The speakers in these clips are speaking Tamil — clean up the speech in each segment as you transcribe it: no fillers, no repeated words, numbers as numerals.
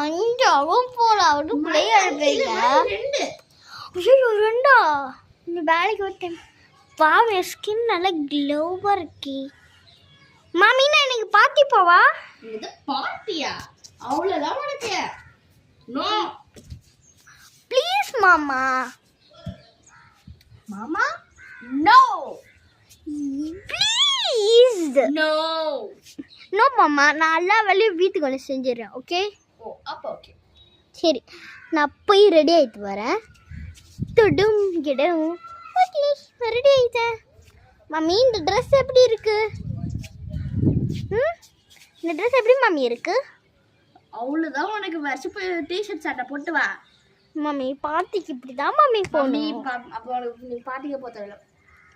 அஞ்சாவும் போல அவருக்குள்ளேயே அழுப்பீங்க. ஐயோ ரெண்டா இந்த வேலைக்கு விட்டேன். பாவம் என் ஸ்கின் நல்லா க்ளோவாக இருக்கே. மாமி நான் எனக்கு பார்ட்டி போவா? இது பார்ட்டியா? அவ்வளோதான் உனக்கு. நோ ப்ளீஸ் மாமா. மாமா நோ ப்ளீஸ். நோ நோ மாமா, நான் எல்லா வேலையும் வீட்டுக்கு வந்து செஞ்சிடறேன். ஓகே? ஓ அப்போ ஓகே. சரி நான் போய் ரெடி ஆகிட்டு வரேன். துடும் கிடும். ஓகே ரெடி ஆகிட்டேன். மாமி இந்த ட்ரெஸ் எப்படி இருக்கு? இந்த ட்ரெஸ் எப்படி மாமி இருக்கு? அவ்வளோதான் உனக்கு வச்சு போய் டிஷர்ட் சட்டை போட்டு வா. மாமி பார்ட்டிக்கு இப்படி தான் மாமி போகணும். அப்போ நீ பார்ட்டிக்கு போத்தவில்லை.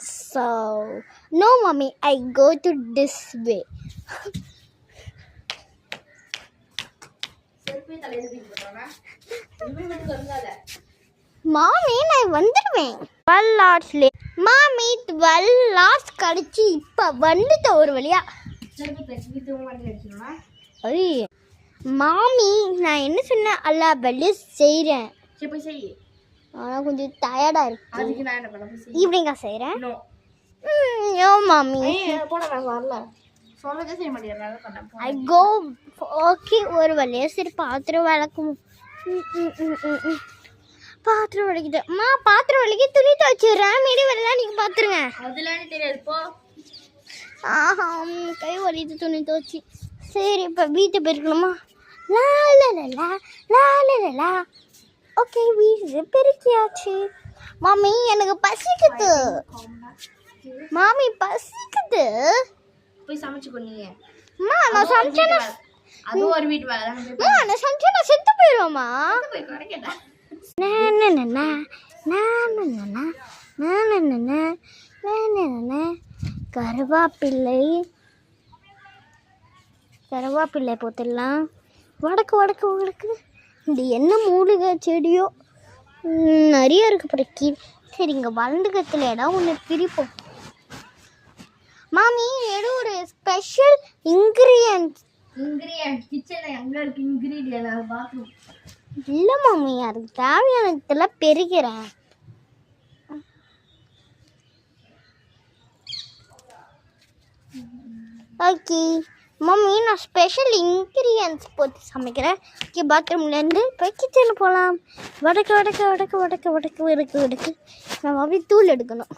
So no mommy, I go to this way. மாமி நான் வந்துடுவேன் 12 hours. மாமி 12 hours கழிச்சு இப்போ வந்துட்ட ஒரு வழியா. ஐய் மாமி நான் என்ன சொன்னேன், எல்லா வேலையும் செய்கிறேன். சரி போய் செய். ஆனால் கொஞ்சம் டயர்டாக இருக்கு. அதுக்கு நான் என்ன பண்ண? ஈவினிங்கா செய்கிறேன். நோ யோ மாமி போட நான் வரல. சொல்லதே செய்ய மாட்டேன். ஐ கோ. ஓகே ஒரு வழியா சரி பாத்திரம் விளக்கும். பாத்திரம் விளக்கிட்டேன். பாத்திரம் விளக்கி துணி துவைச்சிடுறேன். மீறி வரலாம் நீங்கள் பார்த்துருங்க. அதெல்லாம் தெரியாது போ. ஆஹா கை வலிட்டு துணி துவைச்சி. சரி இப்போ வீட்டை போயிருக்கணுமா? லா லா லா லா லா லா. ஓகே வீடு பெருக்கியாச்சு. மாமி எனக்கு பசிக்குது. மாமி பசிக்குது. போய் சமைச்சுக்கோ நீ. நான் சமைச்சேன்னா அது ஒரு வீட்டு வேலை. நான் சமைச்சா நான் செத்து போயிடுவோமா? போய் குறைக்கட்டா. கருவாப்பிள்ளை போட்டுடலாம். வடக்கு வடக்கு வடக்கு. இது என்ன மூலிகை செடியோ நிறைய இருக்கு பிறக்கி. சரி இங்கே வளர்ந்துக்கத்துல இடம் ஒன்று பிரிப்போம். மாமி ஏதோ ஒரு ஸ்பெஷல் இன்க்ரீடியன்ட் கிச்சனில் எங்கே இருக்கு இன்க்ரீடியன்ட்? பாத்ரூம் இல்லை மாமி, அதுக்கு தேவையானதெல்லாம் பெருக்கிறேன். ஓகே மம்மி நான் ஸ்பெஷல் இன்க்ரீடியன்ட்ஸ் போட்டு சமைக்கிறேன். ஓகே பாத்ரூம்லேருந்து போய் கிச்சனுக்கு போகலாம். வடக்கு வடக்கு வடக்கு வடக்கு வடக்கு வடக்கு வடக்கு. நம்ம அப்படியே தூள் எடுக்கணும்.